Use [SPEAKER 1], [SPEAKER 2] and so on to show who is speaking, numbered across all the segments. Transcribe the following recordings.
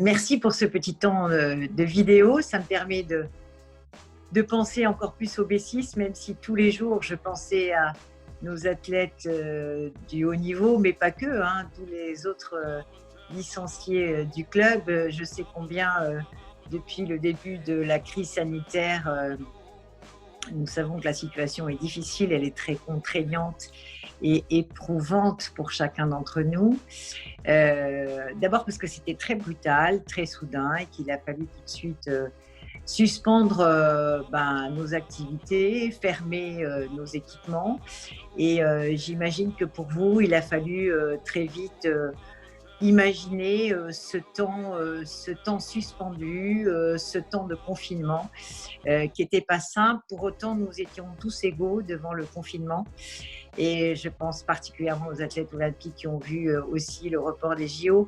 [SPEAKER 1] Merci pour ce petit temps de vidéo. Ça me permet de penser encore plus au B6, même si tous les jours je pensais à nos athlètes du haut niveau, mais pas que, hein, tous les autres licenciés du club. Je sais combien, depuis le début de la crise sanitaire, nous savons que la situation est difficile, elle est très contraignante et éprouvante pour chacun d'entre nous. D'abord parce que c'était très brutal, très soudain et qu'il a fallu tout de suite suspendre nos activités, fermer nos équipements. Et j'imagine que pour vous, il a fallu très vite imaginer ce temps suspendu, ce temps de confinement qui n'était pas simple. Pour autant, nous étions tous égaux devant le confinement. Et je pense particulièrement aux athlètes olympiques qui ont vu aussi le report des JO.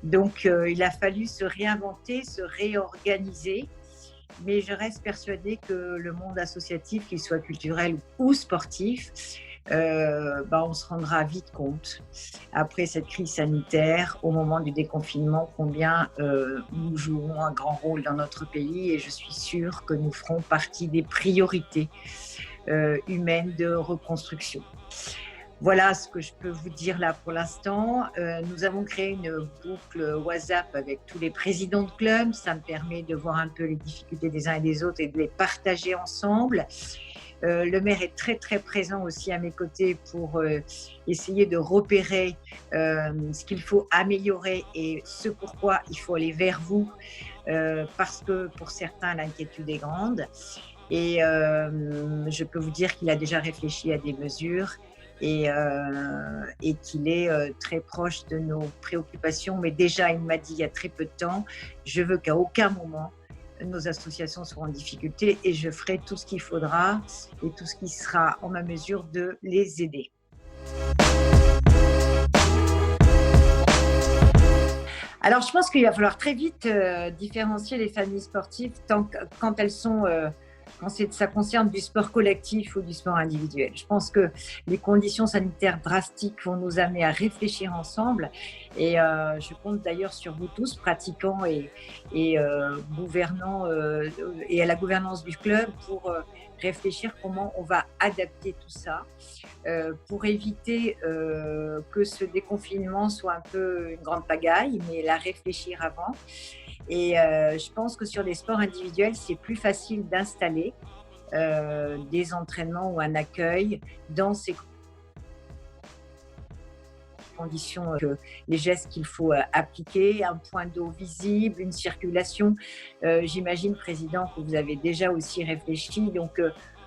[SPEAKER 1] Donc, il a fallu se réinventer, se réorganiser. Mais je reste persuadée que le monde associatif, qu'il soit culturel ou sportif, on se rendra vite compte, après cette crise sanitaire, au moment du déconfinement, combien nous jouons un grand rôle dans notre pays, et je suis sûre que nous ferons partie des priorités humaines de reconstruction. Voilà ce que je peux vous dire là pour l'instant. Nous avons créé une boucle WhatsApp avec tous les présidents de clubs. Ça me permet de voir un peu les difficultés des uns et des autres et de les partager ensemble. Le maire est très très présent aussi à mes côtés pour essayer de repérer ce qu'il faut améliorer et ce pourquoi il faut aller vers vous, parce que pour certains l'inquiétude est grande. Et je peux vous dire qu'il a déjà réfléchi à des mesures et qu'il est très proche de nos préoccupations. Mais déjà, il m'a dit il y a très peu de temps, je veux qu'à aucun moment nos associations seront en difficulté et je ferai tout ce qu'il faudra et tout ce qui sera en ma mesure de les aider. Alors, je pense qu'il va falloir très vite différencier les familles sportives quand elles sont quand ça concerne du sport collectif ou du sport individuel. Je pense que les conditions sanitaires drastiques vont nous amener à réfléchir ensemble et je compte d'ailleurs sur vous tous, pratiquants et gouvernants et à la gouvernance du club pour réfléchir comment on va adapter tout ça pour éviter que ce déconfinement soit un peu une grande pagaille, mais la réfléchir avant. Et je pense que sur les sports individuels, c'est plus facile d'installer des entraînements ou un accueil dans ces conditions, les gestes qu'il faut appliquer, un point d'eau visible, une circulation. J'imagine, Président, que vous avez déjà aussi réfléchi. Donc,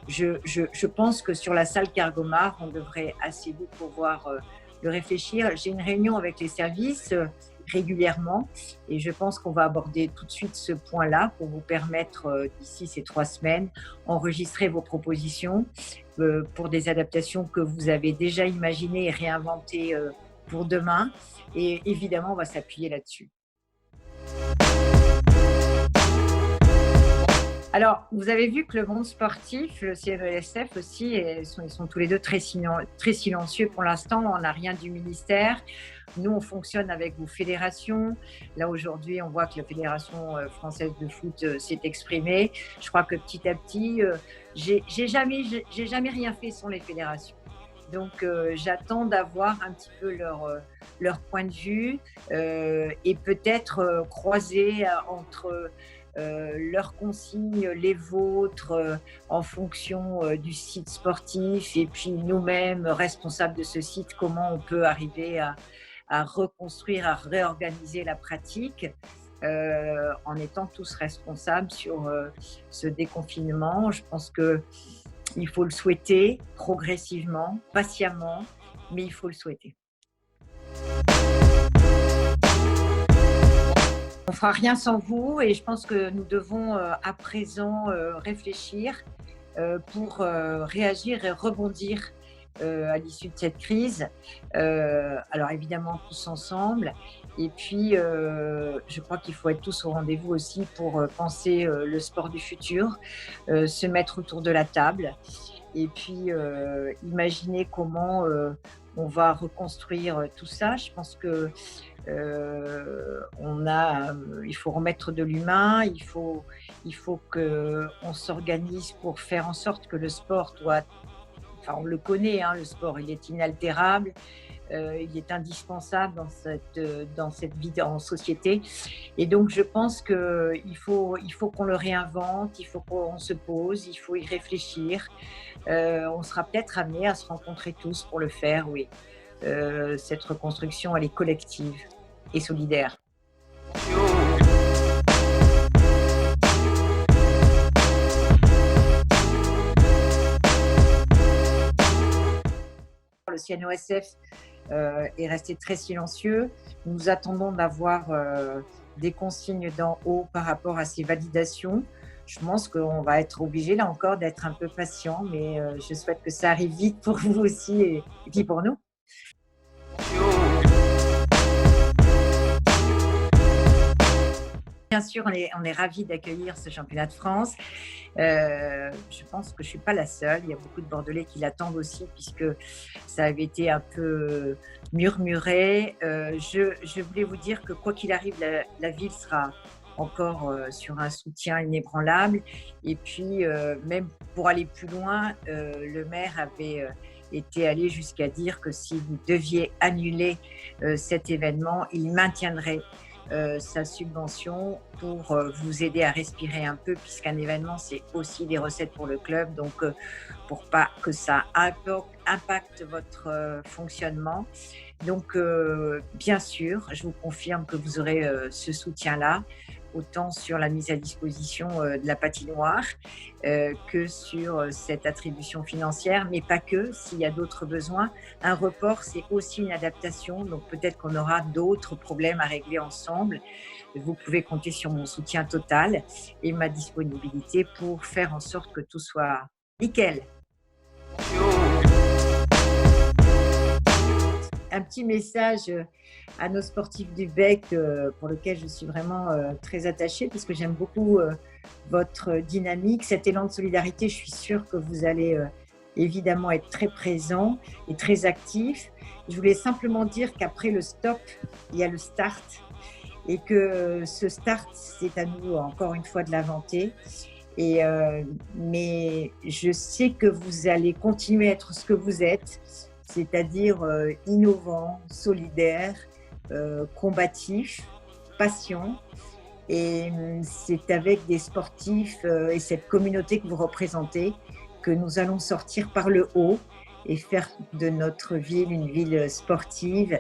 [SPEAKER 1] je pense que sur la salle Cargomar, on devrait assez vite pouvoir le réfléchir. J'ai une réunion avec les services régulièrement et je pense qu'on va aborder tout de suite ce point-là pour vous permettre d'ici ces 3 semaines enregistrer vos propositions pour des adaptations que vous avez déjà imaginées et réinventées pour demain, et évidemment on va s'appuyer là-dessus. Alors, vous avez vu que le monde sportif, le CNESF aussi, ils sont tous les deux très silencieux pour l'instant. On n'a rien du ministère. Nous, on fonctionne avec vos fédérations. Là, aujourd'hui, on voit que la Fédération française de foot s'est exprimée. Je crois que petit à petit, j'ai jamais rien fait sans les fédérations. Donc, j'attends d'avoir un petit peu leur point de vue et peut-être croiser entre leurs consignes, les vôtres, en fonction du site sportif, et puis nous-mêmes, responsables de ce site, comment on peut arriver à reconstruire, à réorganiser la pratique en étant tous responsables sur ce déconfinement. Je pense qu'il faut le souhaiter progressivement, patiemment, mais il faut le souhaiter. On ne fera rien sans vous et je pense que nous devons à présent réfléchir pour réagir et rebondir à l'issue de cette crise. Alors évidemment tous ensemble, et puis je crois qu'il faut être tous au rendez-vous aussi pour penser le sport du futur, se mettre autour de la table et puis imaginer comment on va reconstruire tout ça. Je pense que il faut remettre de l'humain, il faut qu'on s'organise pour faire en sorte que le sport doit, enfin on le connaît, hein, le sport, il est inaltérable, il est indispensable dans cette vie en société. Et donc je pense il faut qu'on le réinvente, il faut qu'on se pose, il faut y réfléchir. On sera peut-être amenés à se rencontrer tous pour le faire, oui. Cette reconstruction, elle est collective et solidaire. Le CNOSF est resté très silencieux. Nous attendons d'avoir des consignes d'en haut par rapport à ces validations. Je pense qu'on va être obligé, là encore, d'être un peu patient, mais je souhaite que ça arrive vite pour vous aussi et puis pour nous. Bien sûr, on est ravis d'accueillir ce championnat de France. Je pense que je ne suis pas la seule. Il y a beaucoup de Bordelais qui l'attendent aussi, puisque ça avait été un peu murmuré. Je voulais vous dire que quoi qu'il arrive, la ville sera encore sur un soutien inébranlable. Et puis, même pour aller plus loin, le maire avait était allé jusqu'à dire que si vous deviez annuler cet événement, il maintiendrait sa subvention pour vous aider à respirer un peu, puisqu'un événement, c'est aussi des recettes pour le club. Donc, pour pas que ça impacte votre fonctionnement. Donc, bien sûr, je vous confirme que vous aurez ce soutien-là, autant sur la mise à disposition de la patinoire que sur cette attribution financière, mais pas que, s'il y a d'autres besoins. Un report, c'est aussi une adaptation, donc peut-être qu'on aura d'autres problèmes à régler ensemble. Vous pouvez compter sur mon soutien total et ma disponibilité pour faire en sorte que tout soit nickel. Un petit message à nos sportifs du Bec pour lequel je suis vraiment très attachée, parce que j'aime beaucoup votre dynamique, cet élan de solidarité. Je suis sûre que vous allez évidemment être très présents et très actifs. Je voulais simplement dire qu'après le stop, il y a le start, et que ce start, c'est à nous encore une fois de l'inventer. Mais je sais que vous allez continuer à être ce que vous êtes, c'est-à-dire innovant, solidaire, combatif, patient. Et c'est avec des sportifs et cette communauté que vous représentez que nous allons sortir par le haut et faire de notre ville une ville sportive,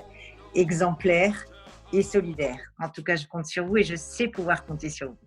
[SPEAKER 1] exemplaire et solidaire. En tout cas, je compte sur vous et je sais pouvoir compter sur vous.